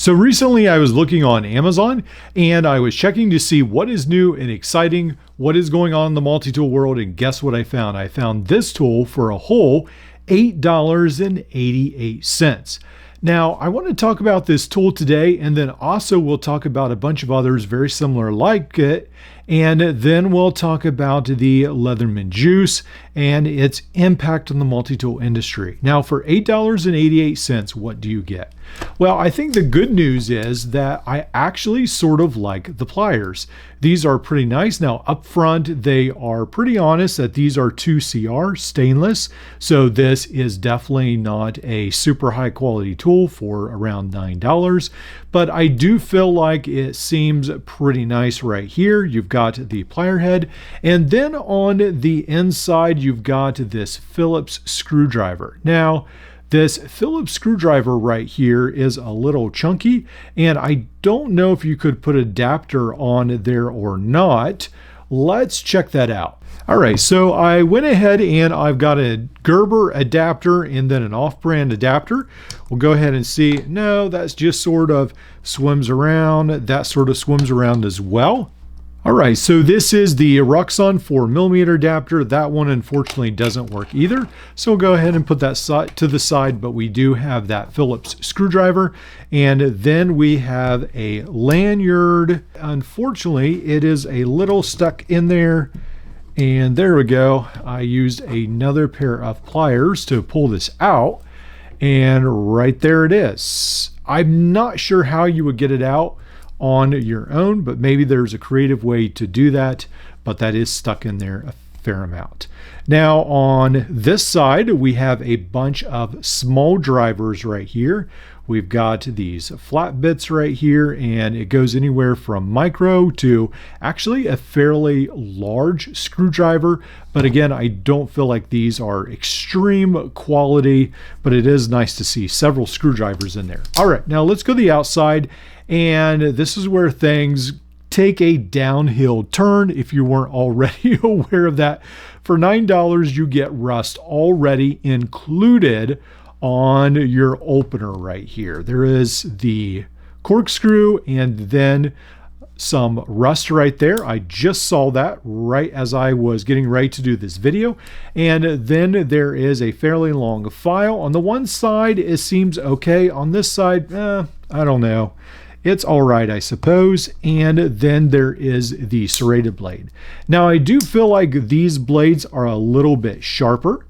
So recently I was looking on Amazon and I was checking to see what is new and exciting, what is going on in the multi-tool world, and guess what I found? I found this tool for a whole $8.88. Now, I want to talk about this tool today, and then also we'll talk about a bunch of others very similar like it, and then we'll talk about the Leatherman Juice and its impact on the multi-tool industry. Now, for $8.88, what do you get? Well, I think the good news is that I actually sort of like the pliers. These are pretty nice. Now, up front, they are pretty honest that these are 2CR stainless, so this is definitely not a super high quality tool for around $9, but I do feel like it seems pretty nice right here. You've got the plier head, and then on the inside, you've got this Phillips screwdriver. Now, this Phillips screwdriver right here is a little chunky, and I don't know if you could put an adapter on there or not. Let's check that out. All right, so I went ahead and I've got a Gerber adapter and then an off-brand adapter. We'll go ahead and see. No, that's just sort of swims around. That sort of swims around as well. All right, so this is the Roxxon 4mm adapter. That one unfortunately doesn't work either. So we'll go ahead and put that to the side, but we do have that Phillips screwdriver. And then we have a lanyard. Unfortunately, it is a little stuck in there. And there we go. I used another pair of pliers to pull this out. And right there it is. I'm not sure how you would get it out on your own, but maybe there's a creative way to do that, but that is stuck in there a fair amount. Now on this side, we have a bunch of small drivers right here. We've got these flat bits right here, and it goes anywhere from micro to actually a fairly large screwdriver. But again, I don't feel like these are extreme quality, but it is nice to see several screwdrivers in there. All right, now let's go to the outside. And this is where things take a downhill turn if you weren't already aware of that. For $9, you get rust already included on your opener right here. There is the corkscrew and then some rust right there. I just saw that right as I was getting ready to do this video. And then there is a fairly long file. On the one side, it seems okay. On this side, I don't know. It's all right, I suppose. And then there is the serrated blade. Now, I do feel like these blades are a little bit sharper.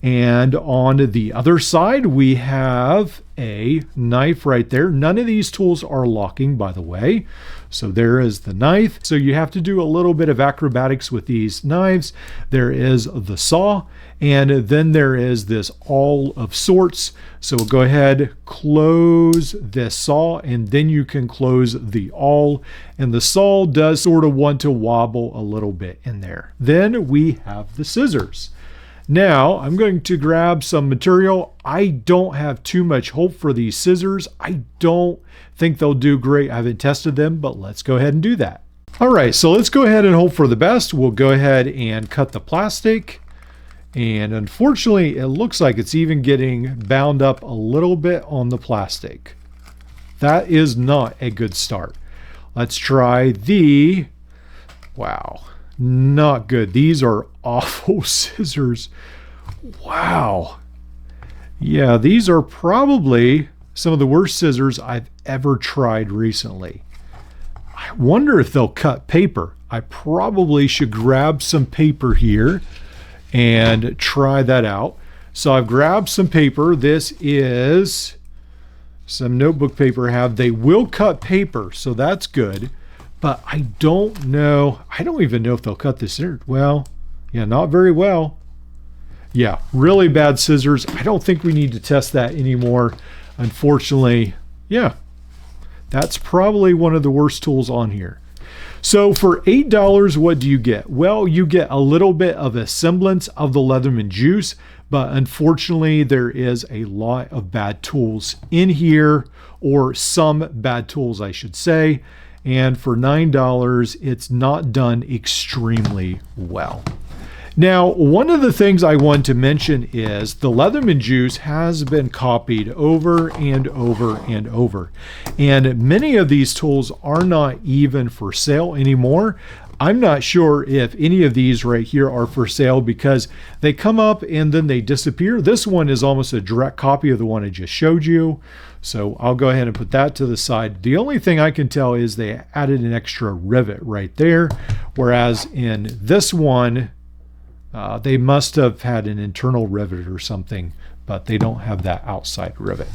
And on the other side, we have a knife right there. None of these tools are locking, by the way. So there is the knife. So you have to do a little bit of acrobatics with these knives. There is the saw, and then there is this awl of sorts. So we'll go ahead, close this saw, and then you can close the awl. And the saw does sort of want to wobble a little bit in there. Then we have the scissors. Now, I'm going to grab some material. I don't have too much hope for these scissors. I don't think they'll do great. I haven't tested them, but let's go ahead and do that. All right, so let's go ahead and hope for the best. We'll go ahead and cut the plastic. And unfortunately, it looks like it's even getting bound up a little bit on the plastic. That is not a good start. Let's try the, wow. Not good. These are awful scissors. Wow. Yeah, these are probably some of the worst scissors I've ever tried recently. I wonder if they'll cut paper. I probably should grab some paper here and try that out. So I've grabbed some paper. This is some notebook paper I have. They will cut paper, so that's good. But I don't know. I don't even know if they'll cut this scissors. Well, yeah, not very well. Yeah, really bad scissors. I don't think we need to test that anymore. Unfortunately, yeah, that's probably one of the worst tools on here. So for $8, what do you get? Well, you get a little bit of a semblance of the Leatherman Juice, but unfortunately there is a lot of bad tools in here, or some bad tools, I should say. And for $9, it's not done extremely well. Now, one of the things I want to mention is the Leatherman Juice has been copied over and over and over. And many of these tools are not even for sale anymore. I'm not sure if any of these right here are for sale because they come up and then they disappear. This one is almost a direct copy of the one I just showed you. So I'll go ahead and put that to the side. The only thing I can tell is they added an extra rivet right there. Whereas in this one, they must have had an internal rivet or something, but they don't have that outside rivet.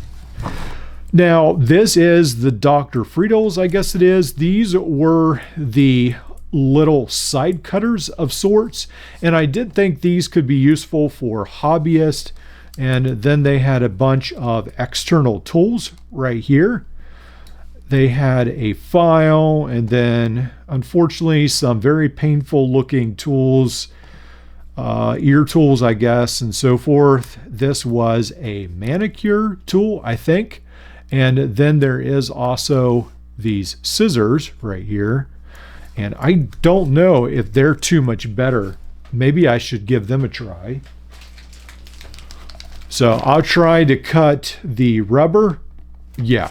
Now, this is the Dr. Friedels, I guess it is. These were the little side cutters of sorts, and I did think these could be useful for hobbyists. And then they had a bunch of external tools right here. They had a file, and then unfortunately some very painful looking tools, ear tools, I guess, and so forth. This was a manicure tool, I think. And then there is also these scissors right here. And I don't know if they're too much better. Maybe I should give them a try. So I'll try to cut the rubber. Yeah,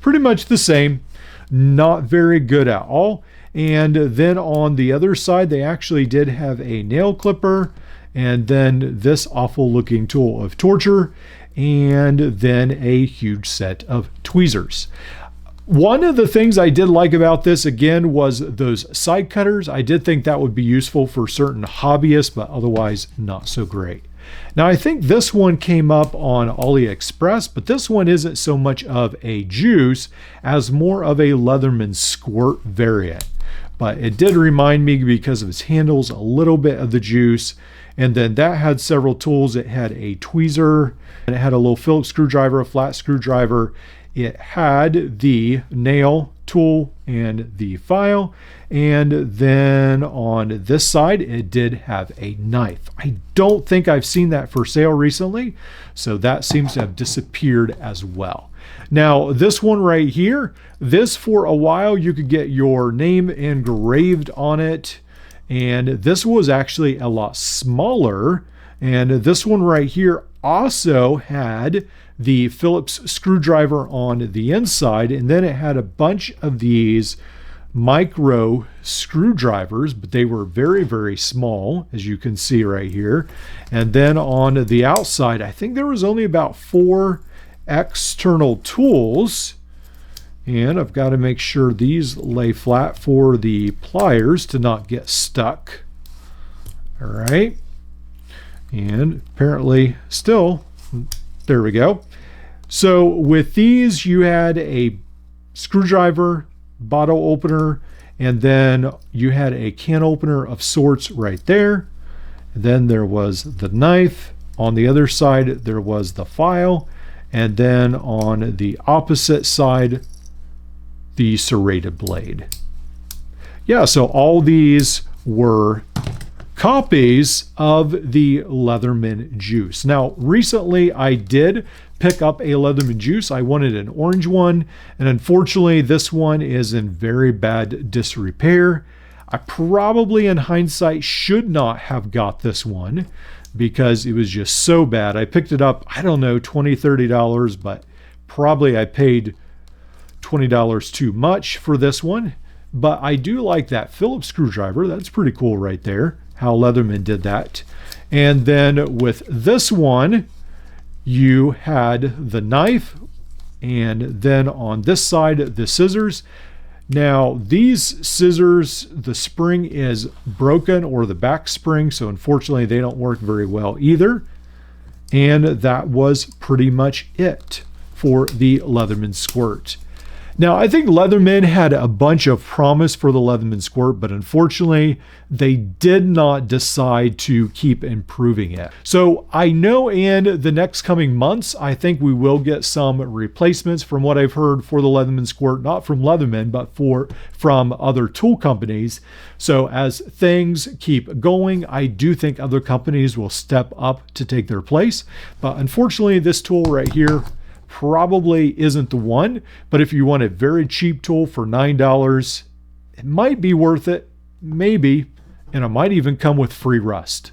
pretty much the same. Not very good at all. And then on the other side, they actually did have a nail clipper, and then this awful looking tool of torture, and then a huge set of tweezers. One of the things I did like about this, again, was those side cutters. I did think that would be useful for certain hobbyists, but otherwise not so great. Now, I think this one came up on AliExpress, but this one isn't so much of a juice as more of a Leatherman squirt variant. But it did remind me, because of its handles, a little bit of the juice. And then that had several tools. It had a tweezer, and it had a little Phillips screwdriver, a flat screwdriver. It had the nail tool and the file. And then on this side, it did have a knife. I don't think I've seen that for sale recently, so that seems to have disappeared as well. Now, this one right here, this for a while you could get your name engraved on it. And this was actually a lot smaller. And this one right here also had the Phillips screwdriver on the inside, and then it had a bunch of these micro screwdrivers, but they were very, very small, as you can see right here. And then on the outside, I think there was only about 4 external tools. And I've got to make sure these lay flat for the pliers to not get stuck. All right. And apparently still, there we go. So with these, you had a screwdriver, bottle opener, and then you had a can opener of sorts right there. And then there was the knife. On the other side, there was the file. And then on the opposite side, the serrated blade. Yeah, so all these were copies of the Leatherman Juice. Now, recently I did pick up a Leatherman Juice. I wanted an orange one, and unfortunately this one is in very bad disrepair. I probably, in hindsight, should not have got this one because it was just so bad. I picked it up, I don't know, $20, $30, but probably I paid $20 too much for this one. But I do like that Phillips screwdriver. That's pretty cool right there, how Leatherman did that. And then with this one, you had the knife, and then on this side, the scissors. Now, these scissors, the spring is broken, or the back spring, so unfortunately they don't work very well either. And that was pretty much it for the Leatherman Squirt. Now, I think Leatherman had a bunch of promise for the Leatherman Squirt, but unfortunately, they did not decide to keep improving it. So I know in the next coming months, I think we will get some replacements from what I've heard for the Leatherman Squirt, not from Leatherman, but from other tool companies. So as things keep going, I do think other companies will step up to take their place. But unfortunately, this tool right here probably isn't the one, but if you want a very cheap tool for $9, it might be worth it, maybe, and it might even come with free rust.